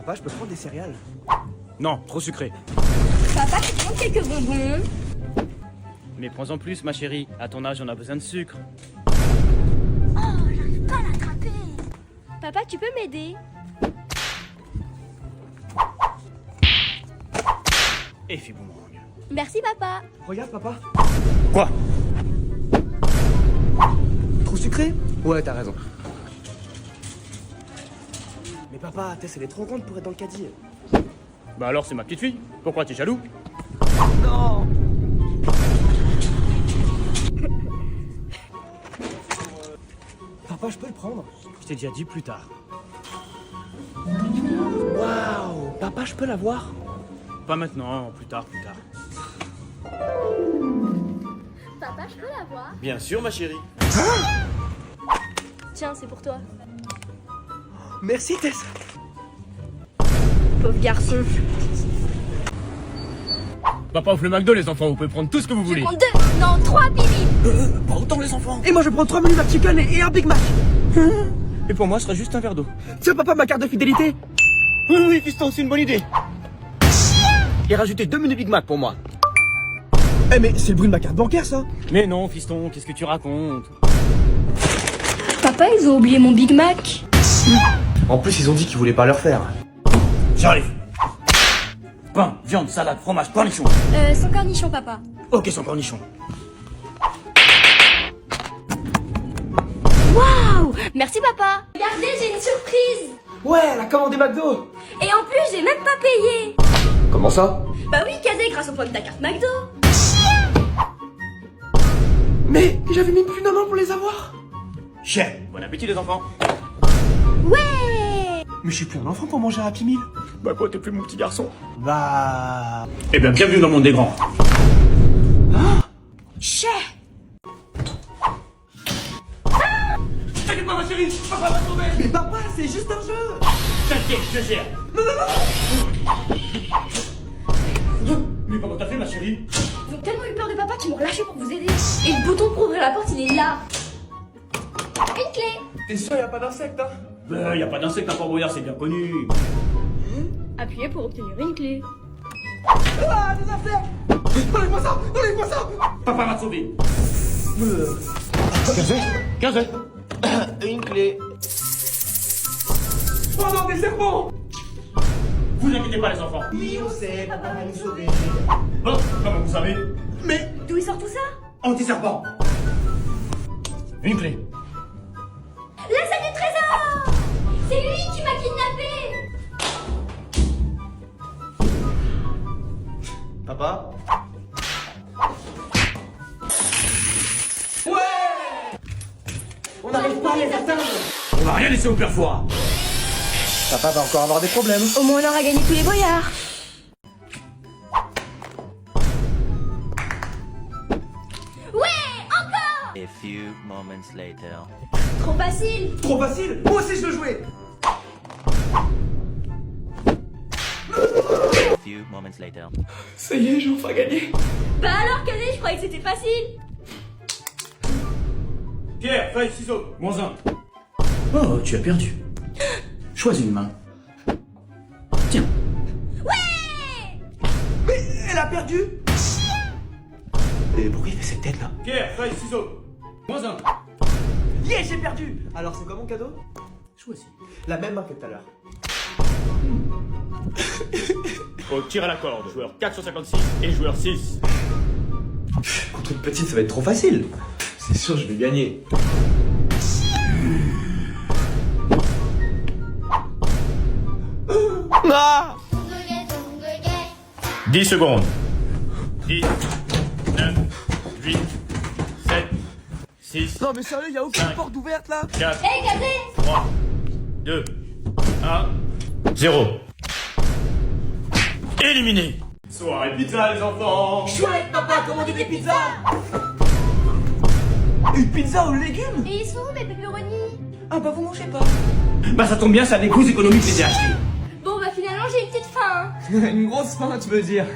Papa, je peux prendre des céréales? Non, trop sucré. Papa, tu prends quelques bonbons? Mais prends-en plus, ma chérie. À ton âge, on a besoin de sucre. Oh, j'arrive pas à l'attraper. Papa, tu peux m'aider? Et fiboumangue. Merci, papa. Regarde, papa. Quoi? Trop sucré? Ouais, t'as raison. Mais papa, Tess, elle est trop grande pour être dans le caddie. Bah alors, c'est ma petite fille. Pourquoi t'es jaloux? Non! Papa, je peux le prendre? Je t'ai déjà dit plus tard. Waouh! Papa, je peux l'avoir? Pas maintenant, plus tard, plus tard. Papa, je peux l'avoir? Bien sûr, ma chérie. Tiens, c'est pour toi. Merci, Tess! Pauvre garçon. Papa offre le McDo, les enfants. Vous pouvez prendre tout ce que vous voulez. Prends 2, non 3 Billy. Pas autant, les enfants. Et moi, je prends 3 menus McChicken et un Big Mac! Et pour moi, ce serait juste un verre d'eau. Tiens, papa, ma carte de fidélité! Oui, oui, fiston, c'est une bonne idée. Et rajouter 2 menus Big Mac pour moi. Eh, mais c'est le bruit de ma carte bancaire, ça! Mais non, fiston, qu'est-ce que tu racontes? Papa, ils ont oublié mon Big Mac. En plus, ils ont dit qu'ils voulaient pas leur faire. J'arrive. Pain, viande, salade, fromage, cornichon. Sans cornichon, papa. Ok, sans cornichon. Waouh! Merci, papa. Regardez, j'ai une surprise. Ouais, elle a commandé McDo! Et en plus, j'ai même pas payé. Comment ça? Bah oui, cadeau grâce au point de ta carte McDo. Mais j'avais même plus d'un an pour les avoir! Chien. Bon appétit, les enfants. Ouais! Mais je suis plus un enfant pour manger un Happy Meal! Bah quoi, t'es plus mon petit garçon? Bah... Eh bien, bienvenue dans le monde des grands. Chais! T'inquiète pas, ma chérie, papa va tomber. Mais papa, c'est juste un jeu! T'inquiète, je gère. Mais comment t'as fait, ma chérie? Ils ont tellement eu peur de papa qu'ils m'ont relâché pour vous aider. Et le bouton pour ouvrir la porte, il est là. Une clé. T'es sûr, y a pas d'insectes, hein? Bah, y a pas d'insecte à Port-Brouillard, c'est bien connu. Appuyez pour obtenir une clé. Ah, des affaires! Enlève-moi ça! Enlève-moi ça! Papa m'a sauvé. 15 heures. Une clé. Oh non, des serpents! Vous inquiétez pas, les enfants. Oui, on sait, papa va nous sauver. Bon, comment vous savez? Mais... D'où il sort tout ça? Anti-serpent. Une clé. La salle du trésor! C'est lui qui m'a kidnappé! Papa? Ouais! On n'arrive pas à les atteindre! On va rien laisser au père Fouras. Papa va encore avoir des problèmes. Au moins on aura gagné tous les boyards. Ouais! Encore! A few moments later. Trop facile! Trop facile! Moi aussi je veux jouer! A few moments later. Ça y est, j'ai enfin gagné! Bah alors, Cadet, je croyais que c'était facile! Pierre, feuille, ciseaux. -1. Oh, tu as perdu. Choisis une main. Tiens. Ouais! Mais elle a perdu! Et pourquoi il fait cette tête là? Pierre, feuille, ciseaux. -1. Yeah, j'ai perdu! Alors c'est quoi mon cadeau? Choisis. La même main que tout à l'heure. Au tir à la corde, joueur 456 et joueur 6. Contre une petite, ça va être trop facile. C'est sûr, je vais gagner. Ah! 10 secondes. 10, 9, 8, 7, 6, Non mais sérieux, y a aucune Cinq. porte ouverte là? 4, Hey, Cadet! 3, 2, 1, 0. Éliminé. Soirée pizza, les enfants. Chouette, papa, commandez des pizzas! Une pizza aux légumes? Et ils sont où mes pepperonis? Ah bah vous mangez pas. Bah ça tombe bien, ça a des coûts économiques, les ai achetés. Bon bah finalement j'ai une petite faim. Une grosse faim, tu veux dire?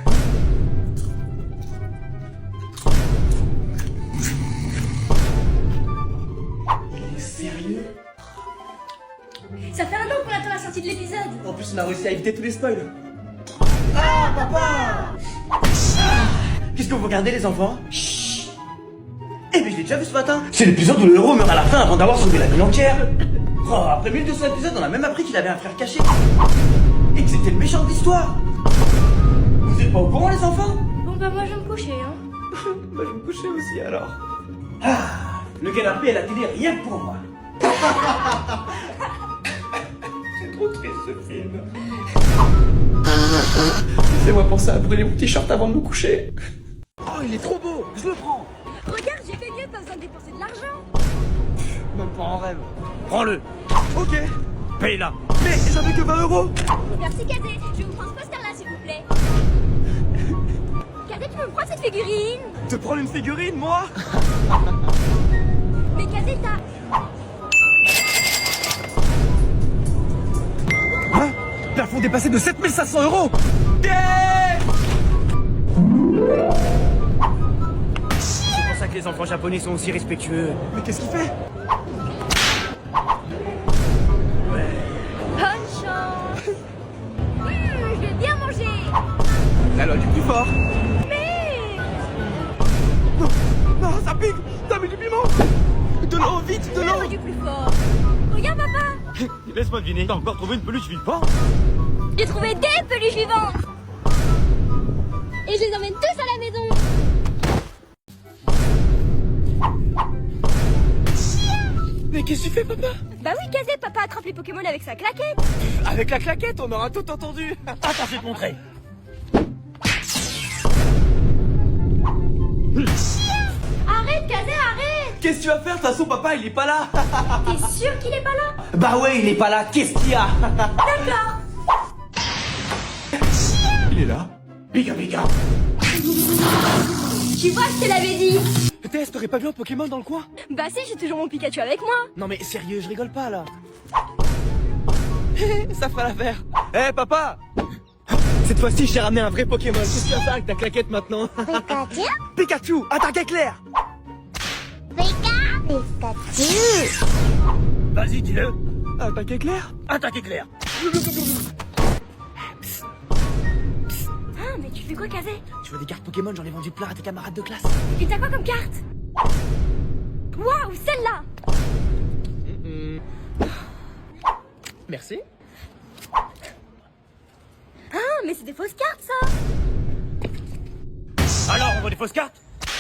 Il est sérieux? Ça fait un an qu'on attend la sortie de l'épisode. En plus, on a réussi à éviter tous les spoils. Ah, papa! Qu'est-ce que vous regardez, les enfants? Chut! Eh, mais je l'ai déjà vu ce matin. C'est l'épisode où le héros meurt à la fin avant d'avoir sauvé la ville entière. Oh, après 1200 épisodes, on a même appris qu'il avait un frère caché. Et que c'était le méchant de l'histoire. Vous êtes pas au courant, les enfants? Bon bah moi je vais me coucher hein. Bah, je vais me coucher aussi alors. Ah, le canapé et la télé, rien que pour moi. C'est trop triste ce film. Fais-moi penser à brûler mon t-shirt avant de me coucher. Oh, il est trop beau, je le prends. Regarde, j'ai gagné, pas besoin de dépenser de l'argent. Même pas en rêve. Prends-le. Ok. Paye-la. Mais j'avais que 20 €. Merci Cadet, je vais vous prendre ce poster là s'il vous plaît. Cadet, tu peux me prendre cette figurine? Te prendre une figurine, moi? Mais Cadet, t'as... Hein? Plafond dépassé de 7500 €. Yeah! C'est pour ça que les enfants japonais sont aussi respectueux. Mais qu'est-ce qu'il fait? Bonne chance. Je vais bien manger. La loi du plus fort. Mais... Non, non, ça pique. Ça met du piment. De l'eau, vite, de La l'eau. voix du plus fort. Regarde papa. Laisse-moi deviner, t'as encore trouvé une peluche vivante? J'ai trouvé des peluches vivantes. Et je les emmène tous à la maison. Mais qu'est-ce que tu fais, papa? Bah oui, Cadet, papa attrape les Pokémon avec sa claquette. Avec la claquette, on aura tout entendu. Attends, je vais te montrer. Arrête, Cadet, arrête. Qu'est-ce que tu vas faire? De toute façon, papa, il est pas là. T'es sûr qu'il est pas là? Bah ouais, il est pas là. Qu'est-ce qu'il y a? D'accord. Il est là. Pika Pika. Tu vois, je te l'avais dit. Tess, t'aurais pas vu un Pokémon dans le coin? Bah si, j'ai toujours mon Pikachu avec moi. Non mais sérieux, je rigole pas là. Ça fera l'affaire. Eh papa! Cette fois-ci, j'ai ramené un vrai Pokémon. Qu'est-ce que tu vas faire avec ta claquette maintenant? Pikachu, Pikachu, attaque éclair! Pikachu. Vas-y, dis-le. Attaque éclair? Attaque éclair. Ah, mais tu fais quoi, Cadet? Tu veux des cartes Pokémon? J'en ai vendu plein à tes camarades de classe. Et t'as quoi comme carte? Waouh, celle-là. Merci. Ah, mais c'est des fausses cartes, ça. Alors, on voit des fausses cartes?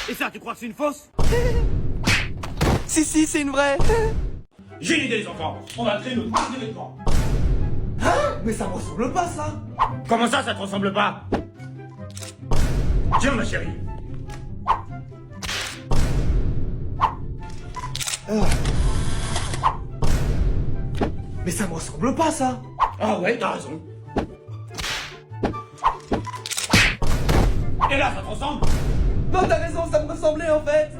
Et ça, tu crois que c'est une fausse? Si, c'est une vraie. J'ai une idée, les enfants. On va créer notre marque de vêtements. Hein? Mais ça me ressemble pas, ça. Comment ça te ressemble pas? Tiens, ma chérie. Mais ça me ressemble pas, ça. Ah ouais, t'as raison. Et là, ça te ressemble? Non, t'as raison, ça me ressemblait en fait.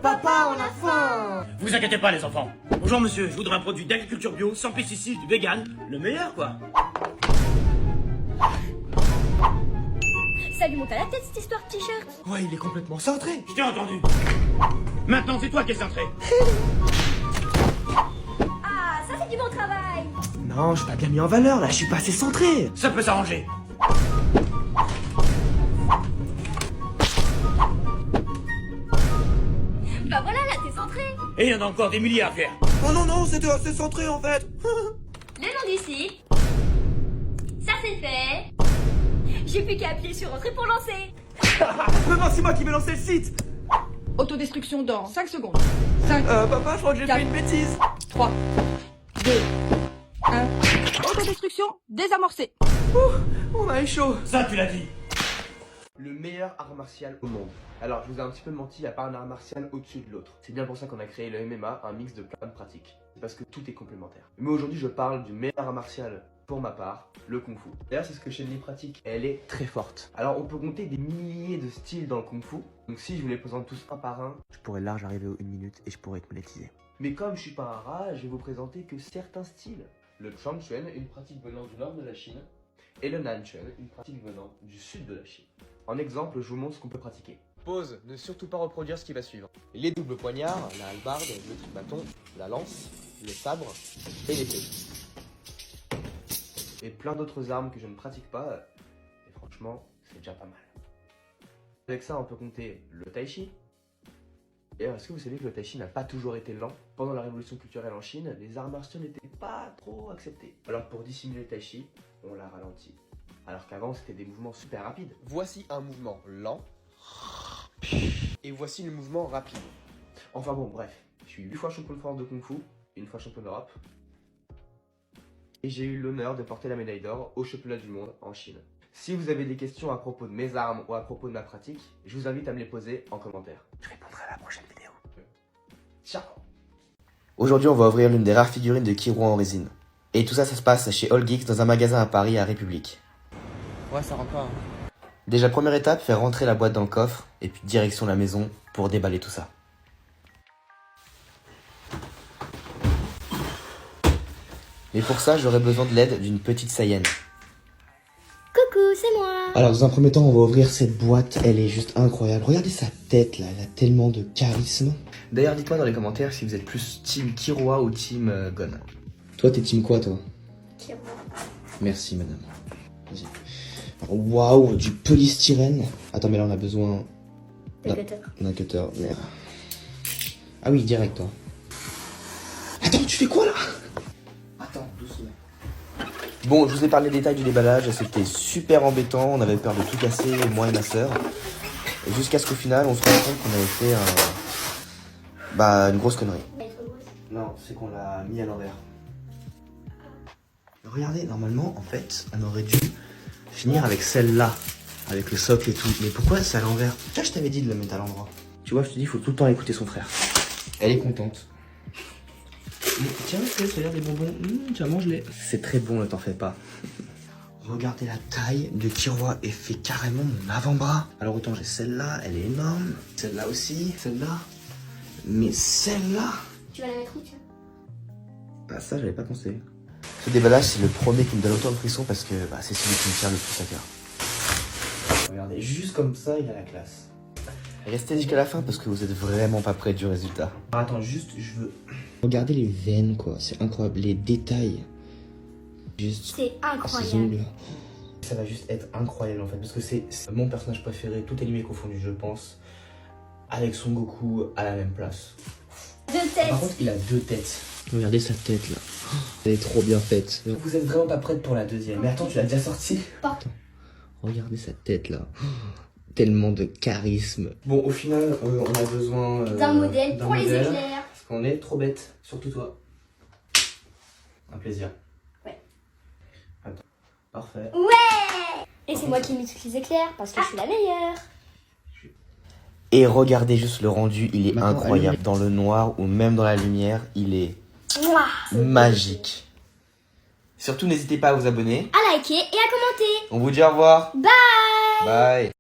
Papa, on a faim. Vous inquiétez pas, les enfants. Bonjour, monsieur. Je voudrais un produit d'agriculture bio, sans pesticides, vegan. Le meilleur, quoi. Ça lui monte à la tête, cette histoire de t-shirt. Ouais, il est complètement cintré. Je t'ai entendu. Maintenant, c'est toi qui es centré. Ah, ça c'est du bon travail. Non, je suis pas bien mis en valeur là, je suis pas assez centré. Ça peut s'arranger. Bah voilà, là t'es centré. Et il y en a encore des milliers à faire. Oh non, c'était assez centré en fait. Le nom du site. Ça c'est fait. J'ai plus qu'à appuyer sur entrée pour lancer. Mais non, c'est moi qui vais lancer le site. Autodestruction dans 5 secondes. 5, Papa, je crois que j'ai Quatre. fait une bêtise. 3, 2, 1. Autodestruction désamorcée. On a eu chaud. Ça, tu l'as dit. Le meilleur art martial au monde. Alors, je vous ai un petit peu menti, il n'y a pas un art martial au-dessus de l'autre. C'est bien pour ça qu'on a créé le MMA, un mix de plein de pratiques. C'est parce que tout est complémentaire. Mais aujourd'hui, je parle du meilleur art martial pour ma part, le Kung Fu. D'ailleurs, c'est ce que Shen-Li pratique. Elle est très forte. Alors, on peut compter des milliers de styles dans le Kung Fu. Donc, si je vous les présente tous un par un, je pourrais large arriver aux 1 minute et je pourrais être monétisé. Mais comme je suis pas un rat, je vais vous présenter que certains styles. Le Changchuan, une pratique venant du nord de la Chine, et le Nanchuan, une pratique venant du sud de la Chine. En exemple, je vous montre ce qu'on peut pratiquer. Pause, ne surtout pas reproduire ce qui va suivre. Les doubles poignards, la hallebarde, le tire-bâton, la lance, le sabre et l'épée. et plein d'autres armes que je ne pratique pas. Et franchement, c'est déjà pas mal. Avec ça, on peut compter le tai chi. Et est-ce que vous savez que le tai chi n'a pas toujours été lent? Pendant la révolution culturelle en Chine, les arts martiaux n'étaient pas trop acceptés. Alors pour dissimuler le tai chi, on l'a ralenti. Alors qu'avant, c'était des mouvements super rapides. Voici un mouvement lent. Et voici le mouvement rapide. Enfin bon, bref. Je suis 8 fois champion de France de Kung Fu, 1 fois champion d'Europe. Et j'ai eu l'honneur de porter la médaille d'or au championnat du monde en Chine. Si vous avez des questions à propos de mes armes ou à propos de ma pratique, je vous invite à me les poser en commentaire. Je répondrai à la prochaine vidéo. Ciao. Aujourd'hui, on va ouvrir l'une des rares figurines de Kiro en résine. Et tout ça, ça se passe chez All Geeks dans un magasin à Paris à République. Ouais, ça rentre pas. Hein. Déjà, première étape, faire rentrer la boîte dans le coffre et puis direction la maison pour déballer tout ça. Mais pour ça, j'aurais besoin de l'aide d'une petite Saiyenne. Coucou, c'est moi. Alors dans un premier temps, on va ouvrir cette boîte, elle est juste incroyable. Regardez sa tête là, elle a tellement de charisme. D'ailleurs, dites-moi dans les commentaires si vous êtes plus team Killua ou team Gon. Toi, t'es team quoi toi? Kiro. Merci madame. Vas-y. Alors, waouh, du polystyrène. Attends, mais là on a besoin Le cutter. d'un cutter. Merde. Ah oui, direct toi. Attends, tu fais quoi là? Attends, doucement. Bon, je vous ai parlé des détails du déballage, c'était super embêtant, on avait peur de tout casser, moi et ma sœur. Jusqu'à ce qu'au final, on se rende compte qu'on avait fait une grosse connerie. Non, c'est qu'on l'a mis à l'envers. Regardez, normalement, en fait, on aurait dû finir avec celle-là, avec le socle et tout. Mais pourquoi c'est à l'envers? Là, je t'avais dit de le mettre à l'endroit. Tu vois, je te dis, il faut tout le temps écouter son frère. Elle est contente. Tiens, ça a l'air des bonbons. Tiens, mange-les. C'est très bon, ne t'en fais pas. Regardez la taille de Killua et fait carrément mon avant-bras. Alors autant j'ai celle-là, elle est énorme. Celle-là aussi, celle-là. Mais celle-là... Tu vas la mettre où, tiens? Ah ça, j'avais pas pensé. Ce déballage, c'est le premier qui me donne autant de frissons parce que c'est celui qui me tient le plus à cœur. Regardez, juste comme ça, il a la classe. Restez jusqu'à la fin parce que vous êtes vraiment pas près du résultat. Alors, attends, juste, je veux... Regardez les veines quoi, c'est incroyable, les détails. Juste... C'est ces incroyable. ongles. Ça va juste être incroyable en fait, parce que c'est mon personnage préféré, tout animé confondu je pense, avec Son Goku à la même place. Deux têtes. Par contre il a 2 têtes. Regardez sa tête là. Elle est trop bien faite. Vous êtes vraiment pas prête pour la deuxième. Mais attends, tu l'as déjà sorti? Regardez sa tête là. Tellement de charisme. Bon, au final, on a besoin D'un modèle pour les éclairs. Parce qu'on est trop bête, surtout toi. Un plaisir. Ouais. Attends. Parfait. Et c'est moi qui mets toutes les éclairs parce que je suis la meilleure. Et regardez juste le rendu, il est Maintenant, incroyable. allumez. Dans le noir ou même dans la lumière, il est Mouah. magique. Surtout, n'hésitez pas à vous abonner. À liker et à commenter. On vous dit au revoir. Bye. Bye.